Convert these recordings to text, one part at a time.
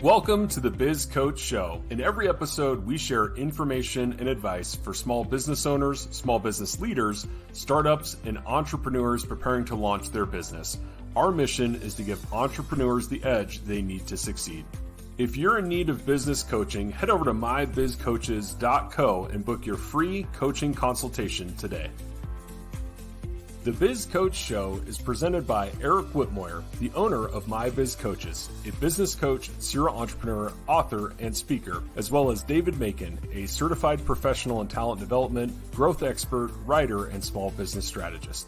Welcome to the Biz Coach Show. In every episode, we share information and advice for small business owners, small business leaders, startups, and entrepreneurs preparing to launch their business. Our mission is to give entrepreneurs the edge they need to succeed. If you're in need of business coaching, head over to mybizcoaches.co and book your free coaching consultation today. The Biz Coach Show is presented by Eric Whitmoyer, the owner of My Biz Coaches, a business coach, serial entrepreneur, author, and speaker, as well as David Macon, a certified professional in talent development, growth expert, writer, and small business strategist.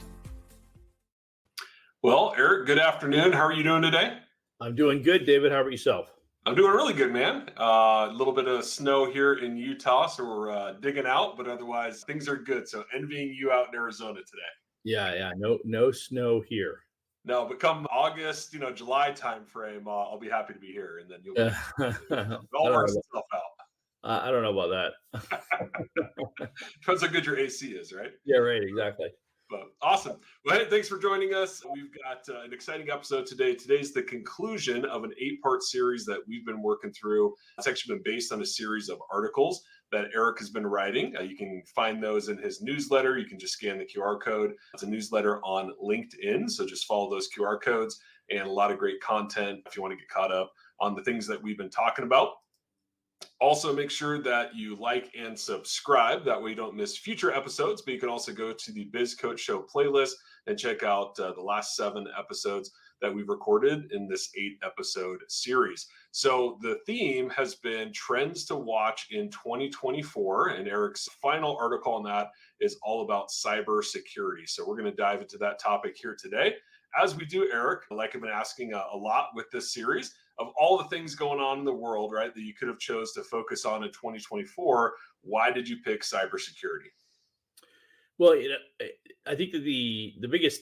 Well, Eric, good afternoon. How are you doing today? I'm doing good, David. How about yourself? I'm doing really good, man. A little bit of snow here in Utah, so we're digging out, but otherwise things are good. So envying you out in Arizona today. Yeah. No snow here. No, but come August, July timeframe, I'll be happy to be here, and then you'll be all works itself out. I don't know about that. Depends how good your AC is, right? Yeah, right. Exactly. But awesome. Well, hey, thanks for joining us. We've got an exciting episode today. Today's the conclusion of an 8-part series that we've been working through. It's actually been based on a series of articles that Eric has been writing. You can find those in his newsletter. You can just scan the QR code. It's a newsletter on LinkedIn. So just follow those QR codes, and a lot of great content if you want to get caught up on the things that we've been talking about. Also, make sure that you like and subscribe. That way you don't miss future episodes, but you can also go to the Biz Coach Show playlist and check out the last 7 episodes that we've recorded in this 8-episode series. So the theme has been trends to watch in 2024, and Eric's final article on that is all about cybersecurity. So we're going to dive into that topic here today. As we do, Eric, like I've been asking a lot with this series, of all the things going on in the world, right, that you could have chose to focus on in 2024, why did you pick cybersecurity? Well, I think that the biggest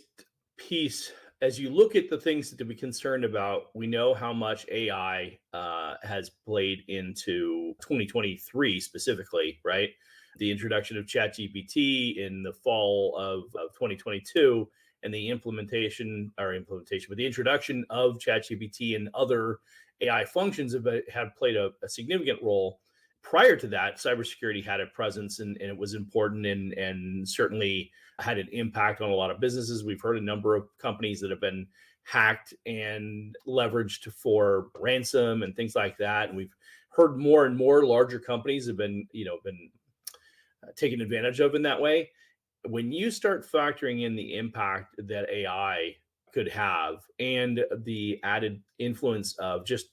piece, as you look at the things to be concerned about, we know how much AI has played into 2023 specifically, right? The introduction of ChatGPT in the fall of 2022, and the but the introduction of ChatGPT and other AI functions have played a significant role. Prior to that, cybersecurity had a presence and it was important and certainly had an impact on a lot of businesses. We've heard a number of companies that have been hacked and leveraged for ransom and things like that. And we've heard more and more larger companies have been taken advantage of in that way. When you start factoring in the impact that AI could have and the added influence of just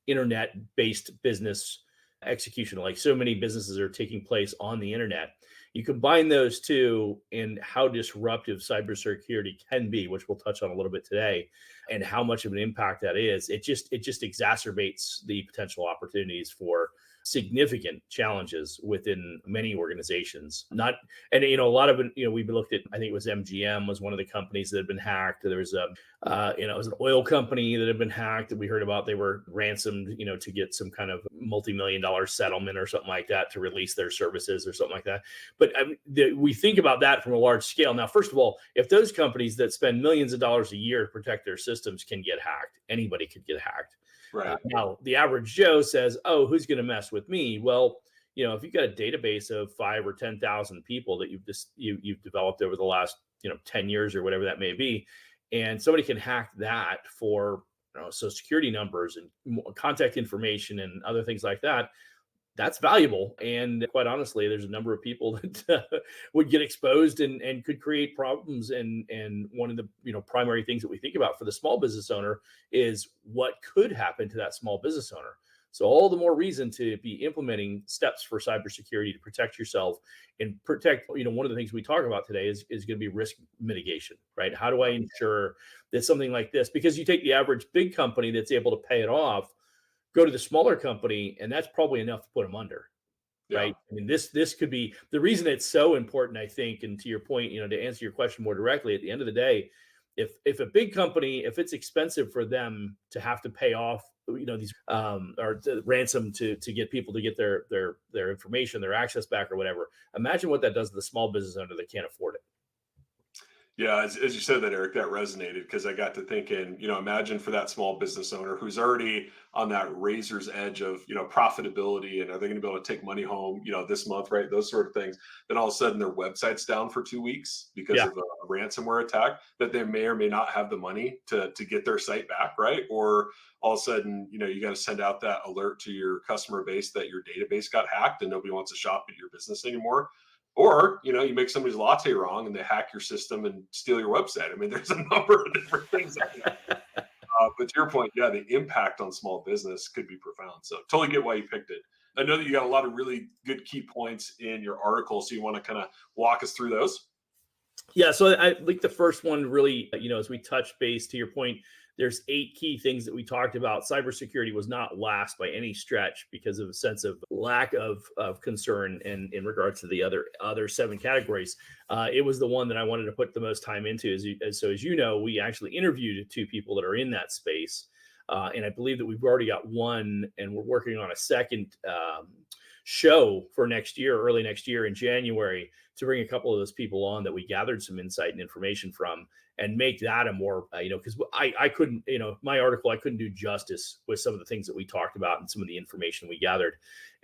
internet-based business execution, like so many businesses are taking place on the internet, you combine those two and how disruptive cybersecurity can be, which we'll touch on a little bit today, and how much of an impact that is. It just exacerbates the potential opportunities for significant challenges within many organizations. A lot of it, we've looked at, I think it was MGM was one of the companies that had been hacked. There was it was an oil company that had been hacked that we heard about. They were ransomed, to get some kind of multi-million-dollar settlement or something like that to release their services or something like that. But we think about that from a large scale. Now, first of all, if those companies that spend millions of dollars a year to protect their systems can get hacked, anybody could get hacked. Right. Now, the average Joe says, "Oh, who's going to mess with me?" Well, if you've got a database of 5 or 10,000 people that you've developed over the last 10 years or whatever that may be, and somebody can hack that for social security numbers and contact information and other things like that, that's valuable. And quite honestly, there's a number of people that would get exposed and could create problems. And one of the primary things that we think about for the small business owner is what could happen to that small business owner. So all the more reason to be implementing steps for cybersecurity to protect yourself and protect, one of the things we talk about today is going to be risk mitigation, right? How do I ensure that something like this, because you take the average big company that's able to pay it off, go to the smaller company, and that's probably enough to put them under, right? I mean, this could be the reason it's so important, I think. And to your point, to answer your question more directly, at the end of the day, if a big company, if it's expensive for them to have to pay off, these or the ransom to get people to get their information, their access back or whatever, imagine what that does to the small business owner that can't afford it. Yeah, as you said that, Eric, that resonated because I got to thinking, imagine for that small business owner who's already on that razor's edge of, profitability and are they going to be able to take money home, this month, right? Those sort of things. Then all of a sudden their website's down for 2 weeks because Yeah. of a ransomware attack that they may or may not have the money to get their site back, right? Or all of a sudden, you got to send out that alert to your customer base that your database got hacked and nobody wants to shop at your business anymore. Or, you make somebody's latte wrong and they hack your system and steal your website. I mean, there's a number of different things that can happen. But to your point, yeah, the impact on small business could be profound. So totally get why you picked it. I know that you got a lot of really good key points in your article. So you want to kind of walk us through those? Yeah, so I think the first one really, as we touch base to your point, there's 8 key things that we talked about. Cybersecurity was not last by any stretch because of a sense of lack of concern in regards to the other 7 categories. It was the one that I wanted to put the most time into. As you know, we actually interviewed 2 people that are in that space, and I believe that we've already got one, and we're working on a second show for next year, early next year in January, to bring a couple of those people on that we gathered some insight and information from and make that a more, because I couldn't, my article, I couldn't do justice with some of the things that we talked about and some of the information we gathered.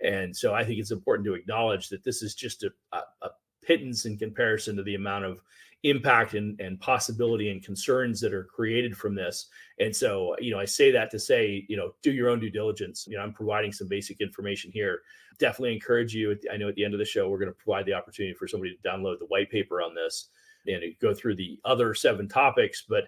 And so I think it's important to acknowledge that this is just a pittance in comparison to the amount of impact and possibility and concerns that are created from this. And so, I say that to say, do your own due diligence. I'm providing some basic information here. Definitely encourage you. I know at the end of the show, we're going to provide the opportunity for somebody to download the white paper on this and go through the other 7 topics. But,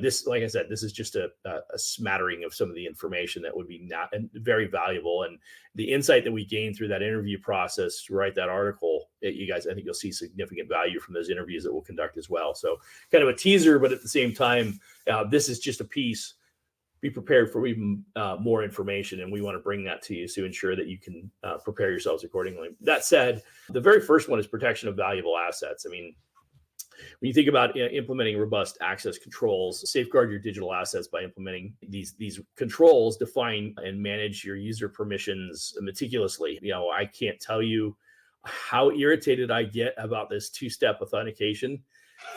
this, like I said, this is just a smattering of some of the information that would be not and very valuable. And the insight that we gained through that interview process to write that article, you guys, I think you'll see significant value from those interviews that we'll conduct as well. So kind of a teaser, but at the same time, this is just a piece. Be prepared for even more information, and we want to bring that to you to ensure that you can prepare yourselves accordingly. That said, the very first one is protection of valuable assets. I mean, when you think about implementing robust access controls, safeguard your digital assets by implementing these controls, define and manage your user permissions meticulously. I can't tell you how irritated I get about this 2-step authentication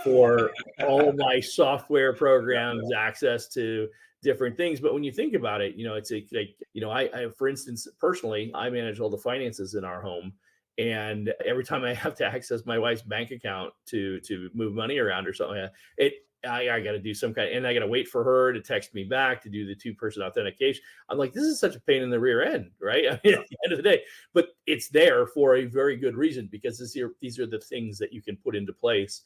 for all of my software programs, access to different things. But when you think about it, it's like, I, for instance, personally, I manage all the finances in our home. And every time I have to access my wife's bank account to move money around or something, I got to do some kind and I got to wait for her to text me back to do the 2-person authentication. I'm like, this is such a pain in the rear end, right? I mean, at the end of the day, but it's there for a very good reason because these are the things that you can put into place.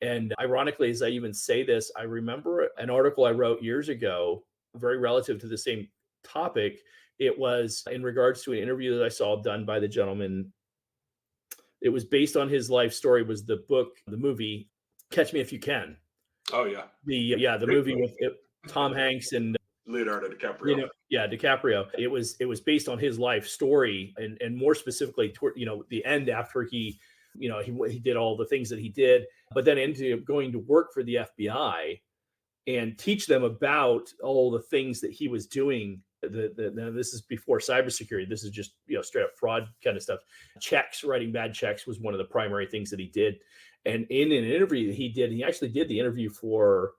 And ironically, as I even say this, I remember an article I wrote years ago, very relative to the same topic. It was in regards to an interview that I saw done by the gentleman. It was based on his life story, was the movie Catch Me If You Can. Oh, yeah. The movie with Tom Hanks and Leonardo DiCaprio. DiCaprio. It was based on his life story and more specifically toward, the end after he did all the things that he did, but then ended up going to work for the FBI and teach them about all the things that he was doing. This is before cybersecurity. This is just straight up fraud kind of stuff. Writing bad checks was one of the primary things that he did. And in an interview that he actually did the interview for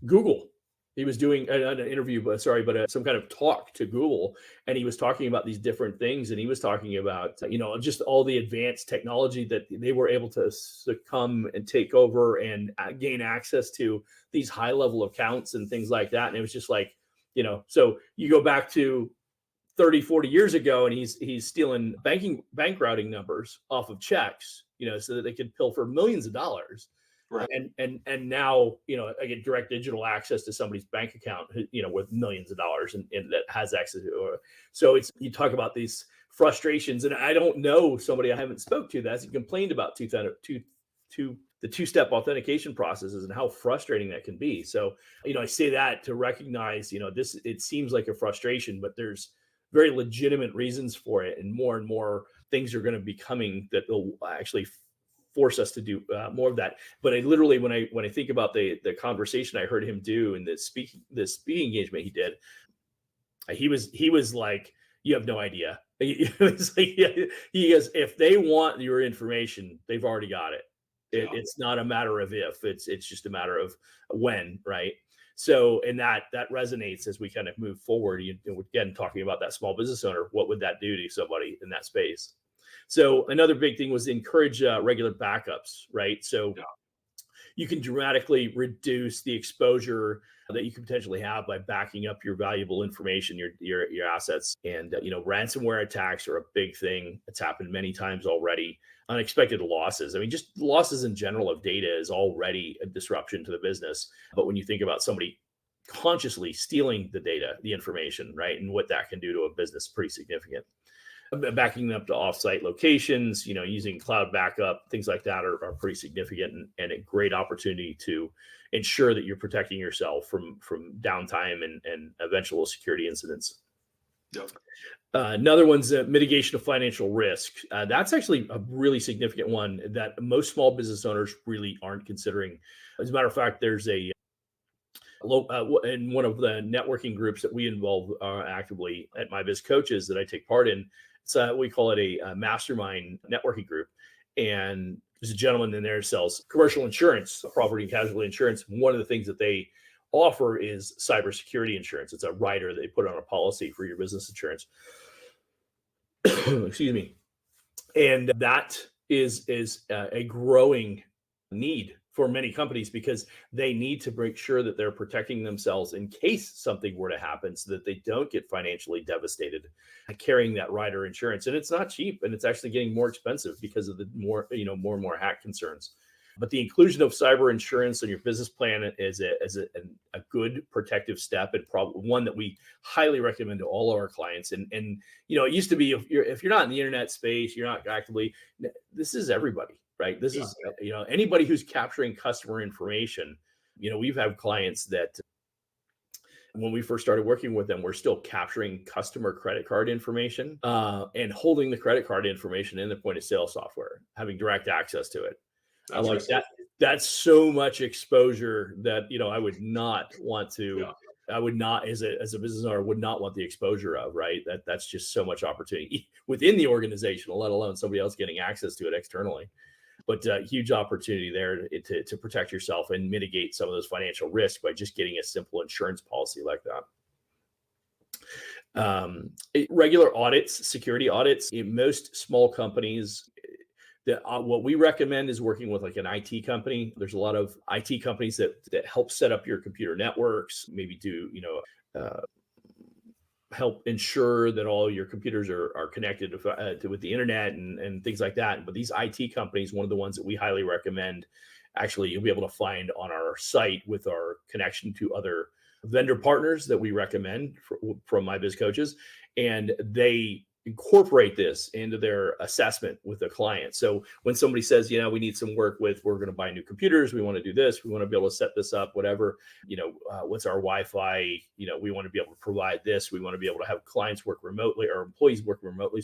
Google. He was doing an interview, but some kind of talk to Google, and he was talking about these different things, and he was talking about just all the advanced technology that they were able to succumb and take over and gain access to these high level accounts and things like that. And it was just like, so you go back to 30, 40 years ago, and he's stealing bank routing numbers off of checks, so that they could pilfer millions of dollars. Right. And now, I get direct digital access to somebody's bank account, with millions of dollars and that has access to it. So you talk about these frustrations, and I don't know somebody I haven't spoke to that's complained about the 2-step authentication processes and how frustrating that can be. So, I say that to recognize, it seems like a frustration, but there's very legitimate reasons for it. And more things are going to be coming that will actually force us to do more of that. But I literally, when I think about the conversation I heard him do and the speaking engagement he did, he was like, you have no idea. He goes, if they want your information, they've already got it. Yeah. It's not a matter of if, it's just a matter of when, right? So, and that resonates as we kind of move forward. Again, talking about that small business owner, what would that do to somebody in that space? So another big thing was encourage regular backups, right? So Yeah. you can dramatically reduce the exposure that you could potentially have by backing up your valuable information, your assets. And ransomware attacks are a big thing. It's happened many times already. Unexpected losses. I mean, just losses in general of data is already a disruption to the business. But when you think about somebody consciously stealing the data, the information, right, and what that can do to a business, pretty significant. Backing up to offsite locations, using cloud backup, things like that are pretty significant, and a great opportunity to ensure that you're protecting yourself from downtime and eventual security incidents. Yep. Another one's mitigation of financial risk. That's actually a really significant one that most small business owners really aren't considering. As a matter of fact, there's in one of the networking groups that we involve actively at My Biz Coaches that I take part in. We call it a mastermind networking group. And there's a gentleman in there who sells commercial insurance, property and casualty insurance. One of the things that they offer is cybersecurity insurance. It's a rider they put on a policy for your business insurance. Excuse me. And that is a growing need for many companies because they need to make sure that they're protecting themselves in case something were to happen so that they don't get financially devastated carrying that rider insurance. And it's not cheap, and it's actually getting more expensive because of the more and more hack concerns. But the inclusion of cyber insurance in your business plan is a good protective step, and probably one that we highly recommend to all of our clients. And it used to be if you're not in the internet space, you're not actively. This is everybody, right? This is anybody who's capturing customer information. We've had clients that when we first started working with them, we're still capturing customer credit card information and holding the credit card information in the point of sale software, having direct access to it. That's Like that. That's so much exposure that I would not want to. Yeah. I would not, as a business owner, would not want the exposure of, right. That's just so much opportunity within the organization, let alone somebody else getting access to it externally. But huge opportunity there to protect yourself and mitigate some of those financial risks by just getting a simple insurance policy like that. Regular audits, security audits. In most small companies, what we recommend is working with like an IT company. There's a lot of IT companies that help set up your computer networks, maybe do help ensure that all your computers are connected with the internet and things like that. But these IT companies, one of the ones that we highly recommend, actually you'll be able to find on our site with our connection to other vendor partners that we recommend from My Biz Coaches, and they incorporate this into their assessment with the client. So when somebody says, we need some work with, we're going to buy new computers, we want to do this, we want to be able to set this up, whatever, what's our Wi-Fi, we want to be able to provide this, we want to be able to have clients work remotely or employees work remotely,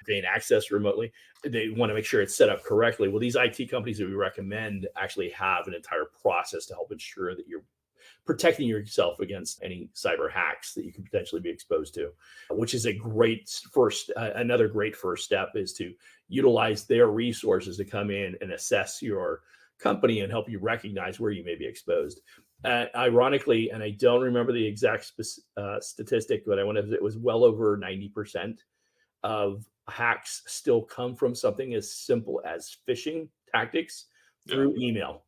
gain access remotely. They want to make sure it's set up correctly. Well, these IT companies that we recommend actually have an entire process to help ensure that you're protecting yourself against any cyber hacks that you could potentially be exposed to, which is another great first step is to utilize their resources to come in and assess your company and help you recognize where you may be exposed. Ironically, and I don't remember the exact statistic, but it was well over 90% of hacks still come from something as simple as phishing tactics through email.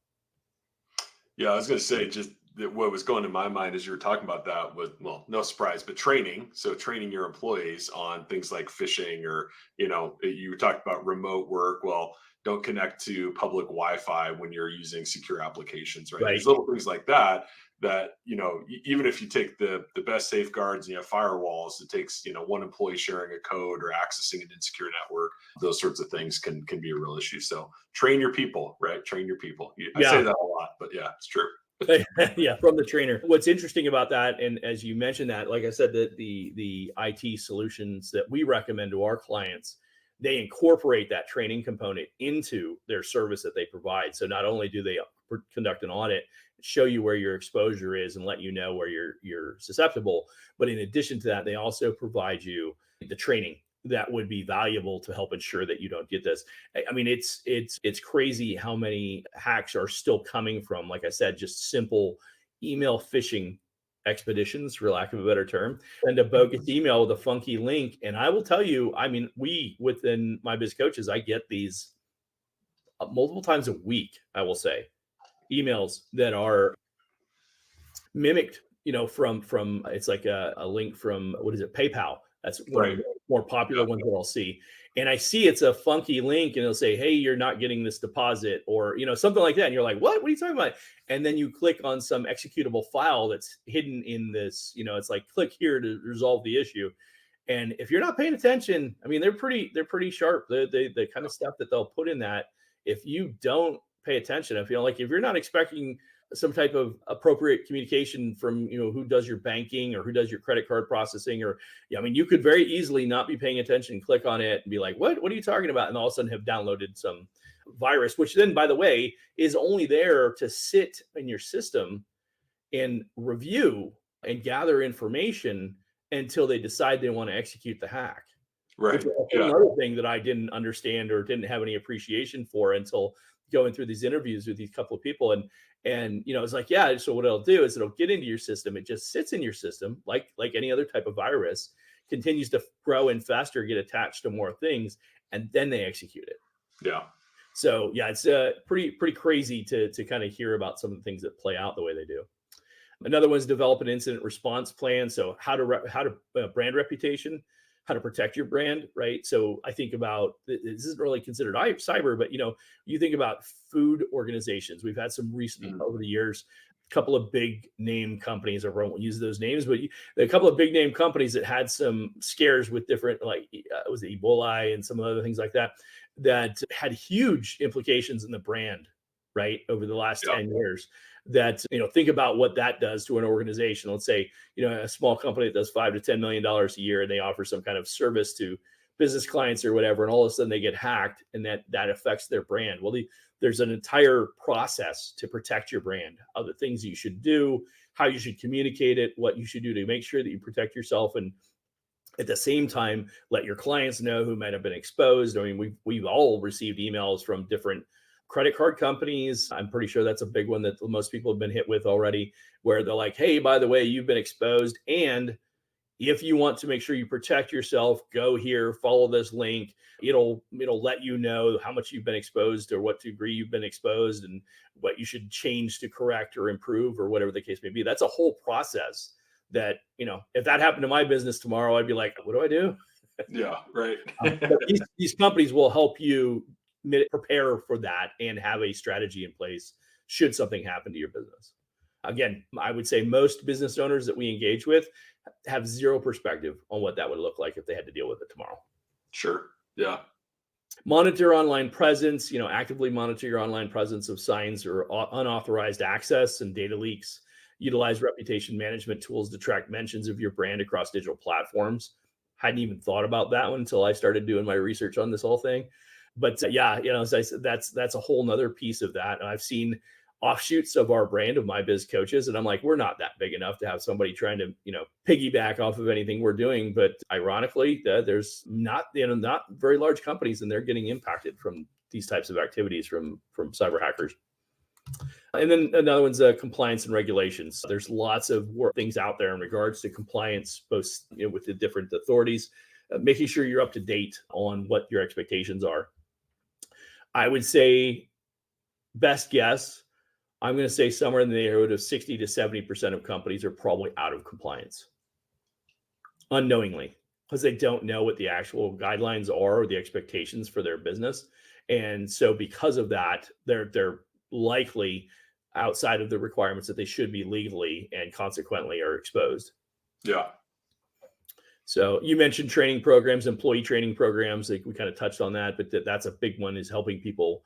Yeah, I was going to say just what was going in my mind as you were talking about that was, well, no surprise, but training. So training your employees on things like phishing or, you talked about remote work. Well, don't connect to public Wi-Fi when you're using secure applications, right? There's little things like that, even if you take the best safeguards, firewalls, it takes, one employee sharing a code or accessing an insecure network. Those sorts of things can be a real issue. So train your people, right? Train your people. I say that a lot, but yeah, it's true. Yeah, from the trainer. What's interesting about that, and as you mentioned that, like I said, that the IT solutions that we recommend to our clients, they incorporate that training component into their service that they provide. So not only do they conduct an audit, show you where your exposure is and let you know where you're susceptible, but in addition to that, they also provide you the training that would be valuable to help ensure that you don't get this. I mean, it's crazy how many hacks are still coming from, like I said, just simple email phishing expeditions, for lack of a better term, and a bogus email with a funky link. And I will tell you, I mean, we within my biz coaches, I get these multiple times a week, I will say, emails that are mimicked, from it's like a link from, what is it, PayPal. That's one of Right. the more popular Yeah. ones that I'll see. And I see it's a funky link and it'll say, hey, you're not getting this deposit, or something like that. And you're like, what are you talking about? And then you click on some executable file that's hidden in this, it's like, click here to resolve the issue. And if you're not paying attention, I mean, they're pretty sharp. The kind of stuff that they'll put in that, if you don't pay attention, I feel like if you're not expecting some type of appropriate communication from, who does your banking or who does your credit card processing, or, I mean, you could very easily not be paying attention, click on it and be like, what are you talking about? And all of a sudden have downloaded some virus, which then, by the way, is only there to sit in your system and review and gather information until they decide they want to execute the hack. Which Right. is a whole Yeah. other thing that I didn't understand or didn't have any appreciation for until going through these interviews with these couple of people. And it's like, yeah, so what it'll do is it'll get into your system. It just sits in your system like any other type of virus, continues to grow and faster, get attached to more things, and then they execute it. Yeah. So yeah, it's pretty crazy to kind of hear about some of the things that play out the way they do. Another one is develop an incident response plan. So how to brand reputation, how to protect your brand, right? So I think about, this isn't really considered cyber, but you think about food organizations. We've had some recent over the years, a couple of big name companies. I won't use those names, but a couple of big name companies that had some scares with different, like was it Ebola and some other things like that had huge implications in the brand, right, over the last Yeah. 10 years. That think about what that does to an organization. Let's say a small company that does $5 to $10 million a year, and they offer some kind of service to business clients or whatever, and all of a sudden they get hacked, and that affects their brand. Well, there's an entire process to protect your brand, other things you should do, how you should communicate it, what you should do to make sure that you protect yourself, and at the same time let your clients know who might have been exposed. I mean, we've all received emails from different credit card companies. I'm pretty sure that's a big one that most people have been hit with already, where they're like, hey, by the way, you've been exposed, and if you want to make sure you protect yourself, go here, follow this link. It'll let you know how much you've been exposed or what degree you've been exposed and what you should change to correct or improve or whatever the case may be. That's a whole process that, if that happened to my business tomorrow, I'd be like, what do I do? Yeah. Right. But these companies will help you prepare for that and have a strategy in place should something happen to your business. Again, I would say most business owners that we engage with have zero perspective on what that would look like if they had to deal with it tomorrow. Sure. Yeah. Monitor online presence, actively monitor your online presence of signs or unauthorized access and data leaks. Utilize reputation management tools to track mentions of your brand across digital platforms. Hadn't even thought about that one until I started doing my research on this whole thing. But yeah, as I said, that's a whole nother piece of that. And I've seen offshoots of our brand of My Biz Coaches, and I'm like, we're not that big enough to have somebody trying to piggyback off of anything we're doing. But ironically, there's not very large companies, and they're getting impacted from these types of activities from cyber hackers. And then another one's compliance and regulations. There's lots of things out there in regards to compliance, both with the different authorities, making sure you're up to date on what your expectations are. I would say, best guess, I'm going to say somewhere in the neighborhood of 60 to 70% of companies are probably out of compliance unknowingly, because they don't know what the actual guidelines are or the expectations for their business. And so because of that, they're likely outside of the requirements that they should be legally, and consequently are exposed. Yeah. So you mentioned training programs, employee training programs. Like we kind of touched on that, but that's a big one, is helping people,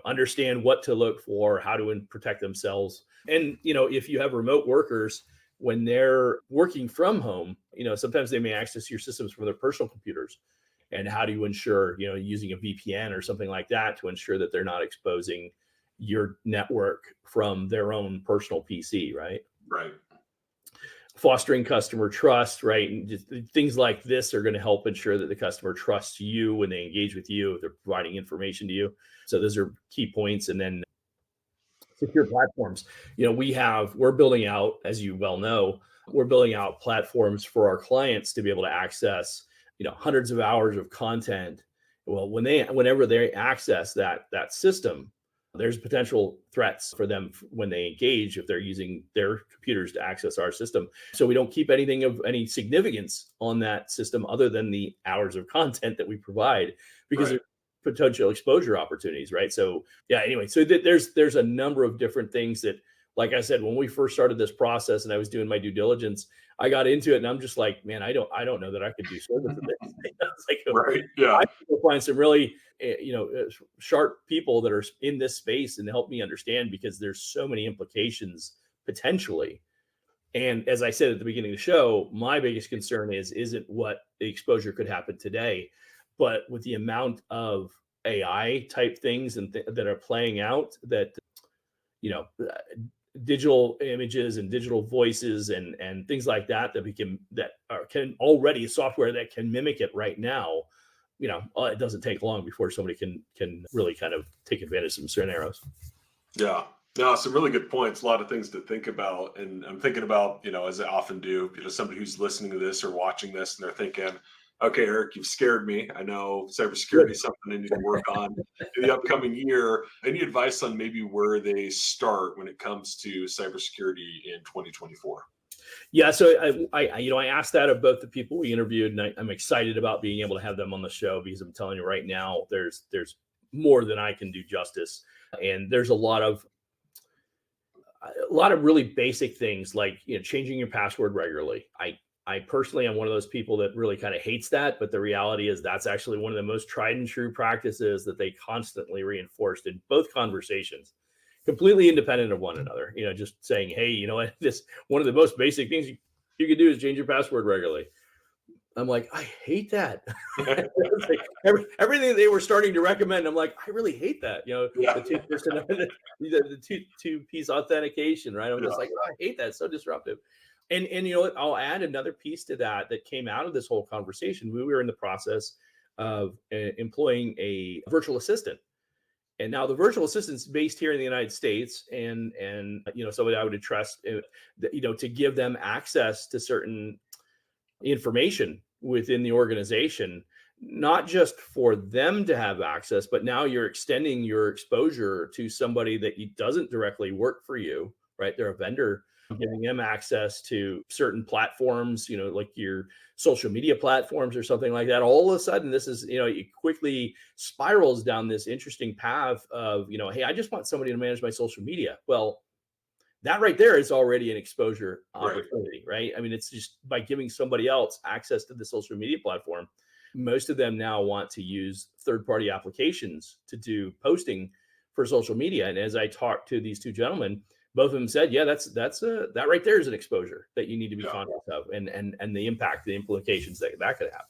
understand what to look for, how to protect themselves. And, if you have remote workers, when they're working from home, sometimes they may access your systems from their personal computers. And how do you ensure, using a VPN or something like that to ensure that they're not exposing your network from their own personal PC, right? Right. fostering customer trust, right? And just things like this are going to help ensure that the customer trusts you when they engage with you, if they're providing information to you. So those are key points. And then secure platforms. We're building out, as you well know, we're building out platforms for our clients to be able to access, hundreds of hours of content. Well, whenever they access that system, there's potential threats for them when they engage if they're using their computers to access our system. So we don't keep anything of any significance on that system other than the hours of content that we provide, because Right. potential exposure opportunities, right? So yeah, anyway, so there's a number of different things that, like I said, when we first started this process and I was doing my due diligence, I got into it and I'm just like, man, I don't know that I could do service in this. It's like, Right. I Yeah. need to find some really sharp people that are in this space and help me understand, because there's so many implications potentially. And as I said at the beginning of the show, my biggest concern isn't what the exposure could happen today, but with the amount of AI type things and that are playing out, that you know uh, digital images and digital voices and things like that, can already software that can mimic it right now. It doesn't take long before somebody can really kind of take advantage of some scenarios. Yeah. No, some really good points. A lot of things to think about. And I'm thinking about, as I often do, somebody who's listening to this or watching this and they're thinking, okay, Eric, you've scared me. I know cybersecurity is something I need to work on in the upcoming year. Any advice on maybe where they start when it comes to cybersecurity in 2024? Yeah, so I asked that of both the people we interviewed, and I'm excited about being able to have them on the show, because I'm telling you right now, there's more than I can do justice, and there's a lot of really basic things, like changing your password regularly. I personally am one of those people that really kind of hates that, but the reality is that's actually one of the most tried and true practices that they constantly reinforced in both conversations, completely independent of one another. Just saying, hey, you know what, this one of the most basic things you can do is change your password regularly. I'm like, I hate that. It's like everything they were starting to recommend, I'm like, I really hate that. Yeah. The two person, the two-piece authentication, right? I'm just Yeah. like, oh, I hate that. It's so disruptive. And you know what? I'll add another piece to that came out of this whole conversation. We were in the process of employing a virtual assistant. And now the virtual assistant's based here in the United States, and somebody I would trust, to give them access to certain information within the organization, not just for them to have access, but now you're extending your exposure to somebody that doesn't directly work for you, right? They're a vendor, giving them access to certain platforms, like your social media platforms or something like that. All of a sudden, this is, it quickly spirals down this interesting path of, hey, I just want somebody to manage my social media. Well, that right there is already an exposure Right. opportunity, right? I mean, it's just by giving somebody else access to the social media platform. Most of them now want to use third-party applications to do posting for social media. And as I talked to these two gentlemen, both of them said, "Yeah, that right there is an exposure that you need to be Yeah. conscious of, and the impact, the implications that could have."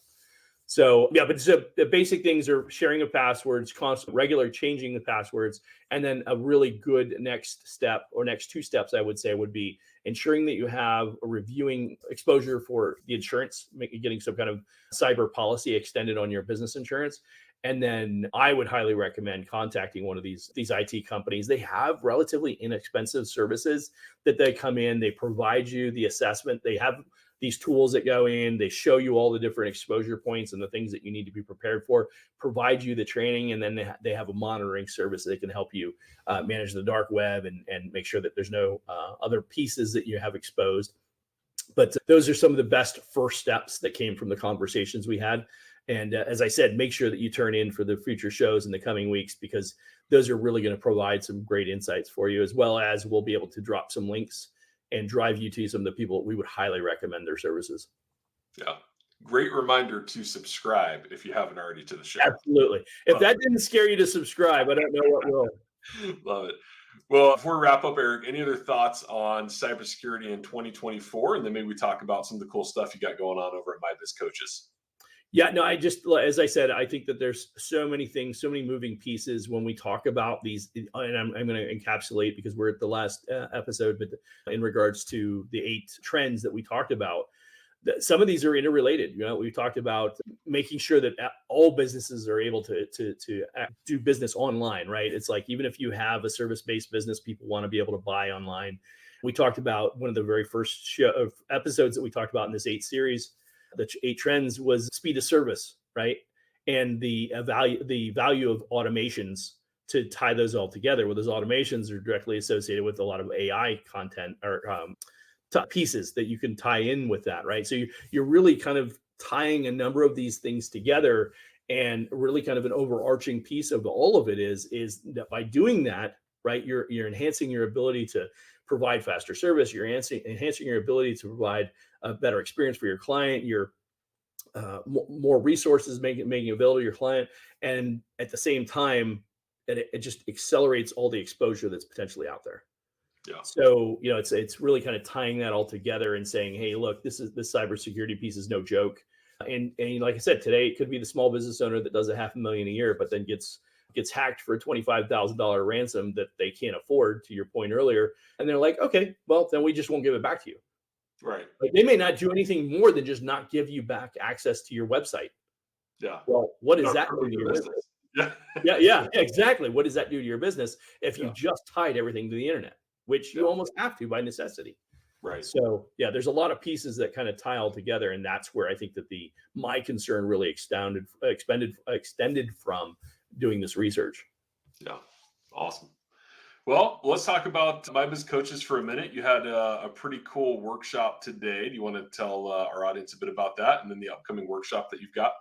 So yeah, but the basic things are sharing of passwords, constant, regular changing the passwords, and then a really good next step, or next two steps, I would say, would be ensuring that you have a reviewing exposure for the insurance, getting some kind of cyber policy extended on your business insurance. And then I would highly recommend contacting one of these IT companies. They have relatively inexpensive services that they come in, they provide you the assessment, they have these tools that go in, they show you all the different exposure points and the things that you need to be prepared for, provide you the training, and then they have a monitoring service that can help you manage the dark web and make sure that there's no other pieces that you have exposed. But those are some of the best first steps that came from the conversations we had. And as I said, make sure that you turn in for the future shows in the coming weeks, because those are really going to provide some great insights for you, as well as we'll be able to drop some links and drive you to some of the people we would highly recommend their services. Yeah. Great reminder to subscribe if you haven't already to the show. Absolutely. If that didn't scare you to subscribe, I don't know what will. Love it. Well, before we wrap up, Eric, any other thoughts on cybersecurity in 2024? And then maybe we talk about some of the cool stuff you got going on over at My Biz Coaches. Yeah, no, I just, as I said, I think that there's so many things, so many moving pieces when we talk about these, and I'm going to encapsulate because we're at the last episode, but in regards to the 8 trends that we talked about, some of these are interrelated. We talked about making sure that all businesses are able to do business online, right? It's like, even if you have a service-based business, people want to be able to buy online. We talked about one of the very first episodes that we talked about in this 8 series, the 8 trends, was speed of service, right? And the value of automations to tie those all together. Well, those automations are directly associated with a lot of AI content, or pieces that you can tie in with that, right? So you're really kind of tying a number of these things together, and really kind of an overarching piece of all of it is that by doing that, right, you're enhancing your ability to provide faster service. You're enhancing your ability to provide a better experience for your client. You're more resources making available to your client, and at the same time, it just accelerates all the exposure that's potentially out there. Yeah. So, it's really kind of tying that all together and saying, hey, look, this cybersecurity piece is no joke. And like I said, today it could be the small business owner that does $500,000 a year, but then gets hacked for a $25,000 ransom that they can't afford, to your point earlier. And they're like, okay, well, then we just won't give it back to you. Right. Like, they may not do anything more than just not give you back access to your website. Yeah. Well, what does Not that do hurting to your your business? Yeah. Yeah, exactly. What does that do to your business if you Yeah. just tied everything to the internet, which you Yeah. almost have to by necessity? Right. So yeah, there's a lot of pieces that kind of tie all together, and that's where I think that my concern really extended from doing this research. Yeah. Awesome. Well, let's talk about My Biz Coaches for a minute. You had a pretty cool workshop today. Do you want to tell our audience a bit about that, and then the upcoming workshop that you've got?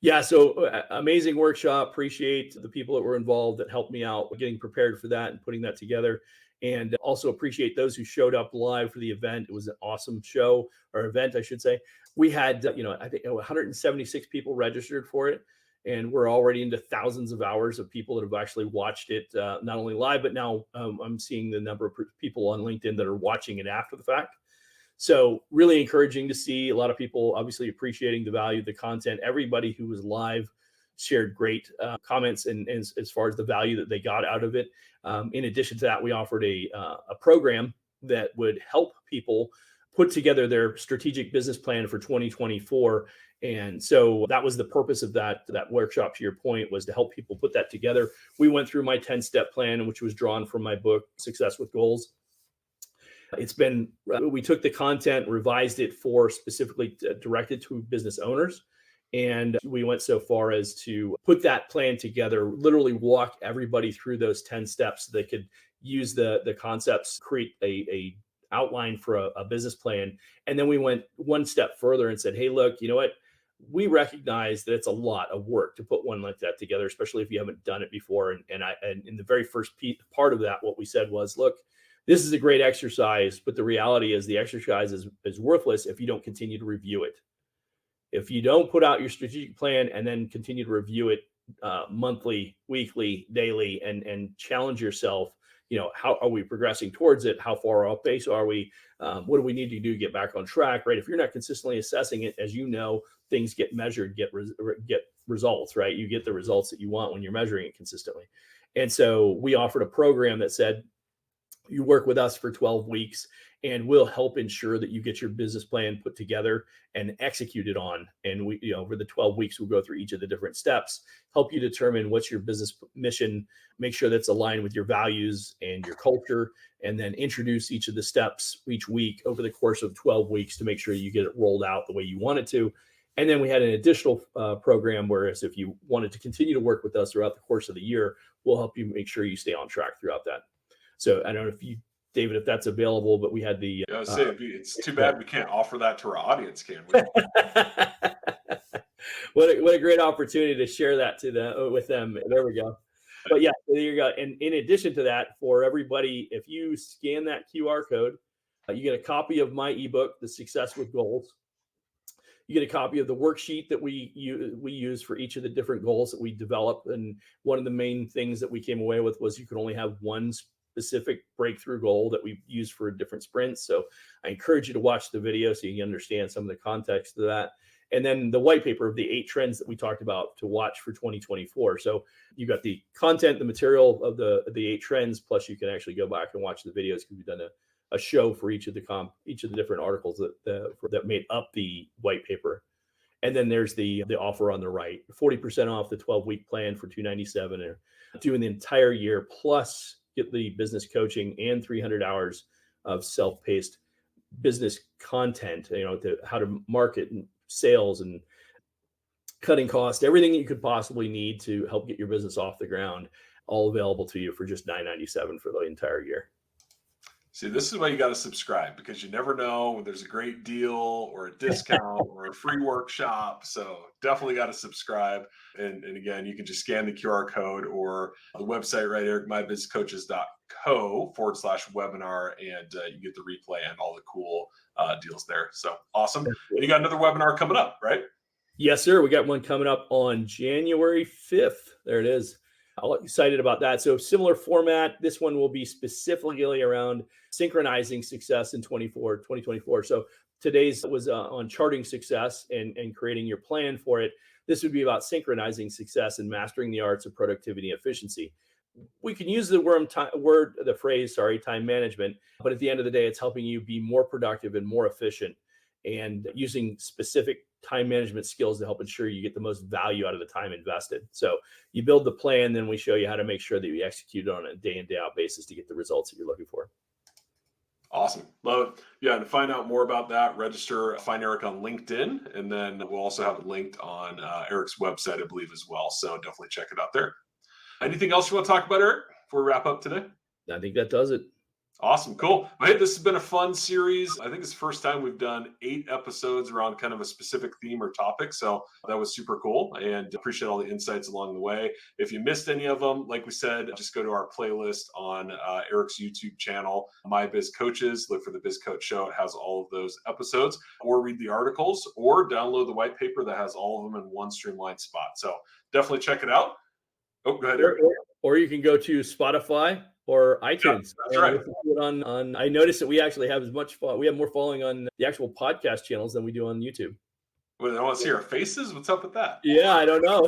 Yeah, so amazing workshop. Appreciate the people that were involved that helped me out getting prepared for that and putting that together. And also appreciate those who showed up live for the event. It was an awesome show, or event, I should say. We had, I think 176 people registered for it. And we're already into thousands of hours of people that have actually watched it, not only live, but now I'm seeing the number of people on LinkedIn that are watching it after the fact. So really encouraging to see a lot of people obviously appreciating the value of the content. Everybody who was live shared great comments and as far as the value that they got out of it. In addition to that, we offered a program that would help people put together their strategic business plan for 2024. And so that was the purpose of that workshop, to your point, was to help people put that together. We went through my 10-step plan, which was drawn from my book, Success with Goals. We took the content, revised it for specifically directed to business owners. And we went so far as to put that plan together, literally walk everybody through those 10 steps so they could use the concepts, create a outline for a business plan. And then we went one step further and said, hey, look, you know what? We recognize that it's a lot of work to put one like that together, especially if you haven't done it before. And in the very first part of that, what we said was, look, this is a great exercise, but the reality is the exercise is worthless if you don't continue to review it. If you don't put out your strategic plan and then continue to review it monthly, weekly, daily, and challenge yourself, how are we progressing towards it? How far off base are we? What do we need to do to get back on track, right? If you're not consistently assessing it, as you know, things get measured, get results, right? You get the results that you want when you're measuring it consistently. And so we offered a program that said, you work with us for 12 weeks and we'll help ensure that you get your business plan put together and executed on. And we, over the 12 weeks, we'll go through each of the different steps, help you determine what's your business mission, make sure that's aligned with your values and your culture, and then introduce each of the steps each week over the course of 12 weeks to make sure you get it rolled out the way you want it to. And then we had an additional program, whereas if you wanted to continue to work with us throughout the course of the year, we'll help you make sure you stay on track throughout that. So I don't know David, if that's available, but we had the. Yeah, I was saying, it's too bad we can't offer that to our audience, can we? What a great opportunity to share that with them. There we go. But yeah, there you go. And in addition to that, for everybody, if you scan that QR code, you get a copy of my ebook, The Success with Goals. You get a copy of the worksheet that we use for each of the different goals that we develop. And one of the main things that we came away with was you can only have one specific breakthrough goal that we use for different sprints. So I encourage you to watch the video so you can understand some of the context of that. And then the white paper of the 8 trends that we talked about to watch for 2024. So you got the content, the material of the 8 trends, plus you can actually go back and watch the videos because we've done a show for each of the different articles that made up the white paper. And then there's the offer on the right, 40% off the 12-week plan for $297, or doing the entire year, plus get the business coaching and 300 hours of self-paced business content, to how to market and sales and cutting costs, everything you could possibly need to help get your business off the ground, all available to you for just $997 for the entire year. See, this is why you got to subscribe, because you never know when there's a great deal or a discount or a free workshop. So definitely got to subscribe. And again, you can just scan the QR code or the website right here, mybizcoaches.co/webinar, and you get the replay and all the cool deals there. So awesome. And you got another webinar coming up, right? Yes, sir. We got one coming up on January 5th. There it is. I'm excited about that. So similar format. This one will be specifically around synchronizing success in 2024. So today's was on charting success and creating your plan for it. This would be about synchronizing success and mastering the arts of productivity and efficiency. We can use the phrase, time management, but at the end of the day, it's helping you be more productive and more efficient, and using specific time management skills to help ensure you get the most value out of the time invested. So you build the plan, then we show you how to make sure that you execute on a day in, day out basis to get the results that you're looking for. Awesome. Love it. Yeah. And to find out more about that, register, find Eric on LinkedIn. And then we'll also have it linked on Eric's website, I believe, as well. So definitely check it out there. Anything else you want to talk about, Eric, before we wrap up today? I think that does it. Awesome. Cool. Well, hey, this has been a fun series. I think it's the first time we've done 8 episodes around kind of a specific theme or topic. So that was super cool, and appreciate all the insights along the way. If you missed any of them, like we said, just go to our playlist on Eric's YouTube channel, My Biz Coaches. Look for the Biz Coach Show. It has all of those episodes, or read the articles, or download the white paper that has all of them in one streamlined spot. So definitely check it out. Oh, go ahead, Eric. Or you can go to Spotify or iTunes. Yeah, that's right. On I noticed that we actually have we have more following on the actual podcast channels than we do on YouTube. Well, they want to see our faces? What's up with that? Yeah, I don't know.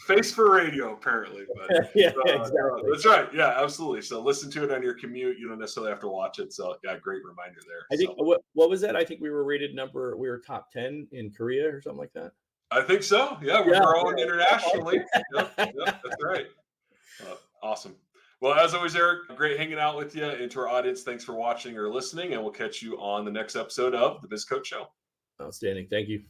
Face for radio, apparently. But yeah, exactly. That's right. Yeah, absolutely. So listen to it on your commute. You don't necessarily have to watch it. So yeah, great reminder there. I think what was that? I think we were top 10 in Korea or something like that. I think so. Yeah, we're growing internationally. Yep, that's right. Awesome. Well, as always, Eric, great hanging out with you. And to our audience, thanks for watching or listening, and we'll catch you on the next episode of the Biz Coach Show. Outstanding. Thank you.